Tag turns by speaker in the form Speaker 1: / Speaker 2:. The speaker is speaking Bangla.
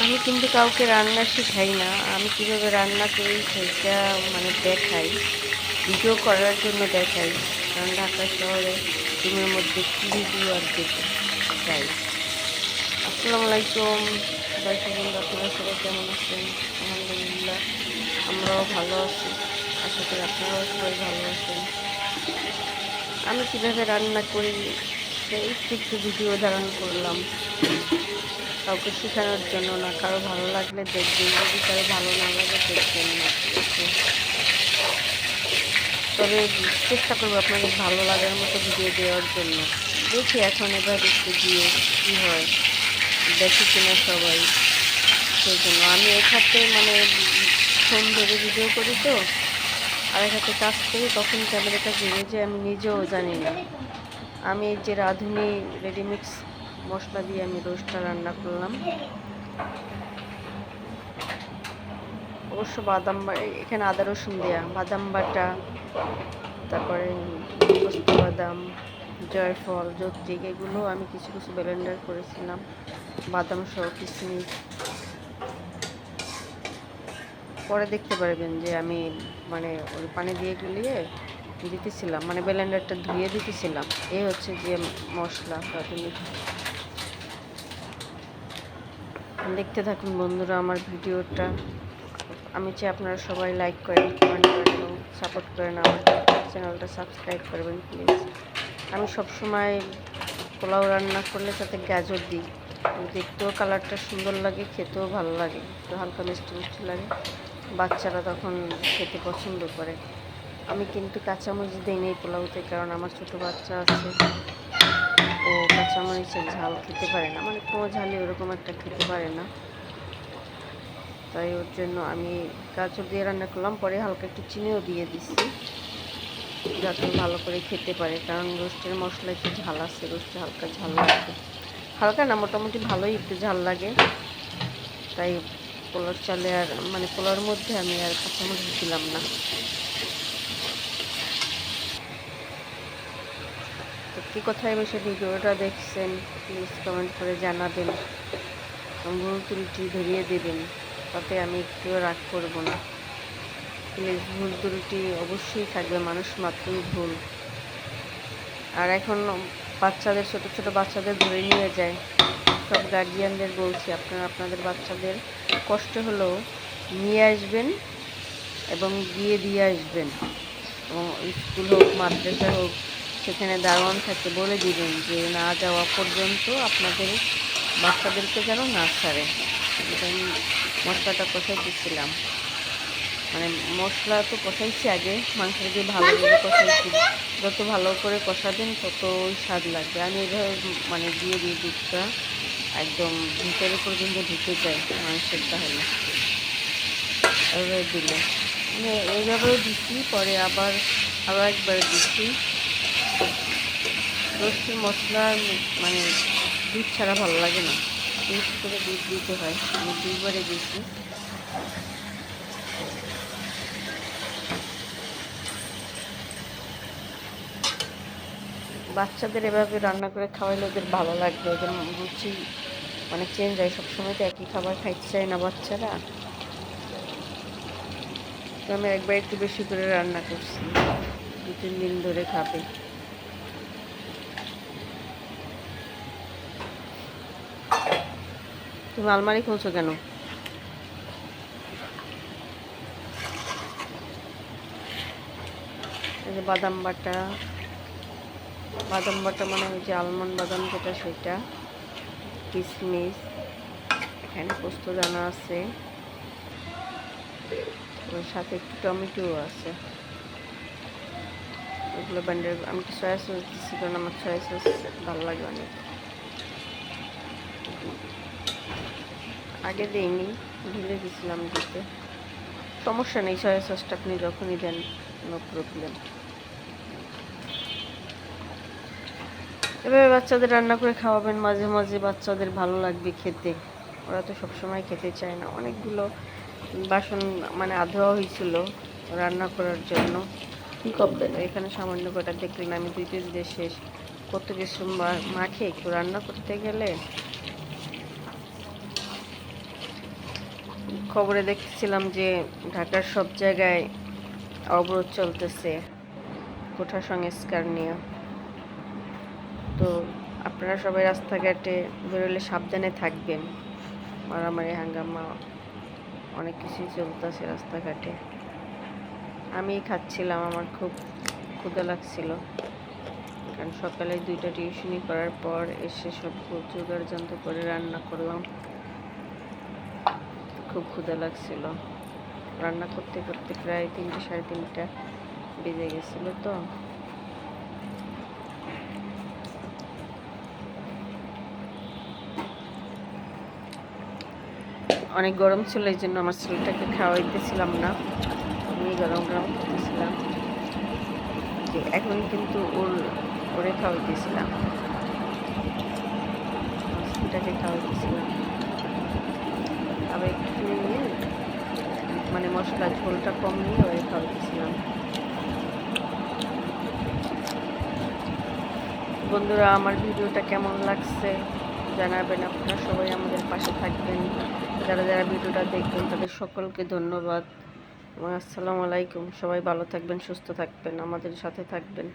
Speaker 1: আমি কিন্তু কাউকে রান্না শেখাই না, আমি কীভাবে রান্না করি সেটা দেখাই, ভিডিও করার জন্য দেখাই। কারণ ঢাকা শহরে রুমের মধ্যে কী ভিডিও আর দেখতে চাই। আসসালামু আলাইকুম দর্শক বন্ধু, আপনারা সবাই কেমন আছেন? আলহামদুলিল্লাহ আমরাও ভালো আছি, আশা করি আপনারাও সবাই ভালো আছেন। আমি কীভাবে রান্না করি সেই একটু ভিডিও ধারণ করলাম, কাউকে শেখানোর জন্য না। কারো ভালো লাগলে দেখবেন, যদি কারো ভালো না লাগে দেখবেন না, ঠিক আছে? তবে চেষ্টা করবো আপনাদের ভালো লাগার মতো ভিডিও দেওয়ার জন্য। দেখি এখন এবার একটু গিয়ে কী হয়, দেখি কিনা সবাই। সেই জন্য আমি এক হাতে ফোন ধরে ভিডিও করি তো, আর এক হাতে কাজ করি, কখন ক্যামেরাটা ঘুরে যায় আমি নিজেও জানি না। আমি এই যে রাঁধুনি রেডিমিক্স মশলা দিয়ে আমি রোস্টটা রান্না করলাম। অবশ্য বাদাম, এখানে আদা রসুন দেওয়া, বাদাম বাটা, তারপরে পোস্ত বাদাম, জয়ফল, যৌত্রিক, এগুলো আমি কিছু কিছু ব্লেন্ডার করেছিলাম, বাদাম সহ কিশমিশ। পরে দেখতে পারবেন যে আমি ওই পানি দিয়ে গুলিয়ে দিতেছিলাম, ব্লেন্ডারটা ধুয়ে দিতেছিলাম। এই হচ্ছে যে মশলা। দেখতে থাকুন বন্ধুরা আমার ভিডিওটা। আমি চাই আপনারা সবাই লাইক করেন, কমেন্ট করেন এবং সাপোর্ট করেন, আমার চ্যানেলটা সাবস্ক্রাইব করবেন প্লিজ। আমি সবসময় পোলাও রান্না করলে তাতে গাজর দিই, দেখতেও কালারটা সুন্দর লাগে, খেতেও ভালো লাগে, একটু হালকা মিষ্টি মিষ্টি লাগে, বাচ্চারা তখন খেতে পছন্দ করে। আমি কিন্তু কাঁচামরিচ দিই নেই পোলাওতে, কারণ আমার ছোটো বাচ্চা আছে, ও কাঁচামরিচের ঝাল খেতে পারে না, কোনো ঝালই ওরকম একটা খেতে পারে না। তাই ওর জন্য আমি গাজর দিয়ে রান্না করলাম, পরে হালকা একটু চিনিও দিয়ে দিচ্ছি যাতে ভালো করে খেতে পারে, কারণ রোস্টের মশলা একটু ঝাল আছে, রোস্টে হালকা ঝাল লাগে, হালকা না মোটামুটি ভালোই একটু ঝাল লাগে। তাই পোলার চালে আর পোলার মধ্যে আমি আর কাঁচামরিচ দিলাম না। তো কী কথায় বসে ভিডিওটা দেখছেন প্লিজ কমেন্ট করে জানাবেন, ভুল ত্রুটি ধরিয়ে দেবেন, তাতে আমি একটুও রাগ করব না। প্লিজ, ভুল ত্রুটি অবশ্যই থাকবে, মানুষ মাত্রই ভুল। আর এখন বাচ্চাদের, ছোট ছোট বাচ্চাদের ধরে নিয়ে যায়, সব গার্জিয়ানদের বলছি, আপনারা আপনাদের বাচ্চাদের কষ্ট হলেও নিয়ে আসবেন এবং গিয়ে দিয়ে আসবেন, এবং স্কুল হোক মাদ্রাসা হোক, সেখানে দারোয়ান থাকতে বলে দিবেন যে না যাওয়া পর্যন্ত আপনাদের বাচ্চাদেরকে যেন না ছাড়ে। আমি মশলাটা কষাইতেছিলাম, মশলা তো কষাইছি আগে, মাংসটা দিয়ে ভালো করে কষাইছি, যত ভালো করে কষাবেন তত স্বাদ লাগবে। আমি এইভাবে দিয়ে দিই দুধটা, একদম ভিতরে পর্যন্ত ঢুকে যায় মাংসের, তাহলে এভাবে দিলে এইভাবেও দিচ্ছি, পরে আরও একবার দিচ্ছি। রোস্টের মশলা দুধ ছাড়া ভালো লাগে না, দুধ করে দুধ দিতে হয়, আমি দুইবারে দিয়েছি। বাচ্চাদের এভাবে রান্না করে খাওয়াইলে ওদের ভালো লাগবে, ওদের রুচি চেঞ্জ হয়, সবসময় তো একই খাবার খাইতে চায় না বাচ্চারা। তো আমি একবার একটু বেশি করে রান্না করছি, 2-3 দিন ধরে খাবে। তুমি আলমারি খুলছো কেন? এই যে বাদাম বাটা ওই যে আলমন্ড বাদাম যেটা, সেটা, কিশমিশ, এখানে পোস্তদানা আছে, ওর সাথে একটু টমেটোও আছে, ওগুলো ব্যান্ডের। আমি একটু সয়া সস দিচ্ছি, কারণ আমার সয়া সস ভালো লাগে অনেক। আগে দিইনি, ঢেলে দিয়েছিলাম দিতে, সমস্যা নেই, সয়া সসটা আপনি যখনই দেন নো প্রবলেম। এভাবে বাচ্চাদের রান্না করে খাওয়াবেন, মাঝে মাঝে বাচ্চাদের ভালো লাগবে খেতে, ওরা তো সবসময় খেতে চায় না। অনেকগুলো বাসন আধোয়া হয়েছিল রান্না করার জন্য, কী করবেন, এখানে সামান্য কটা দেখলেন আমি 2-3 দিয়ে শেষ, কত কিছু মাখে একটু রান্না করতে গেলে। খবরে দেখতেছিলাম যে ঢাকার সব জায়গায় অবরোধ চলতেছে কোঠা সংস্কার নিয়ে। তো আপনারা সবাই রাস্তাঘাটে বেরোলে সাবধানে থাকবেন। মারামারি হাঙ্গামা অনেক কিছুই চলতেছে রাস্তাঘাটে। আমি খাচ্ছিলাম, আমার খুব ক্ষুধা লাগছিল, কারণ সকালে 2টা টিউশনি করার পর এসে সব জোগাড় যন্ত্র করে রান্না করলাম। খুব ক্ষুধা লাগছিল, রান্না করতে করতে প্রায় 3টা সাড়ে 3টা বেজে গেছিল। তো অনেক গরম ছিল, এই জন্য আমার ছেলেটাকে খাওয়াইতেছিলাম না, আমি গরম গরম করতেছিলাম। যে এখন কিন্তু ওরে খাওয়াইতেছিলাম, ছেলেটাকে খাওয়াইতেছিলাম। আবার একটু নিয়ে মানে মশলা ঝোলটা কম নিয়ে ওরে খাওয়াইতেছিলাম। বন্ধুরা, আমার ভিডিওটা কেমন লাগছে জানাবেন। আপনারা সবাই আমাদের পাশে থাকবেন। যারা যারা ভিডিওটা দেখবেন তাদের সকলকে ধন্যবাদ। আসসালামু আলাইকুম। সবাই ভালো থাকবেন, সুস্থ থাকবেন, আমাদের সাথে থাকবেন।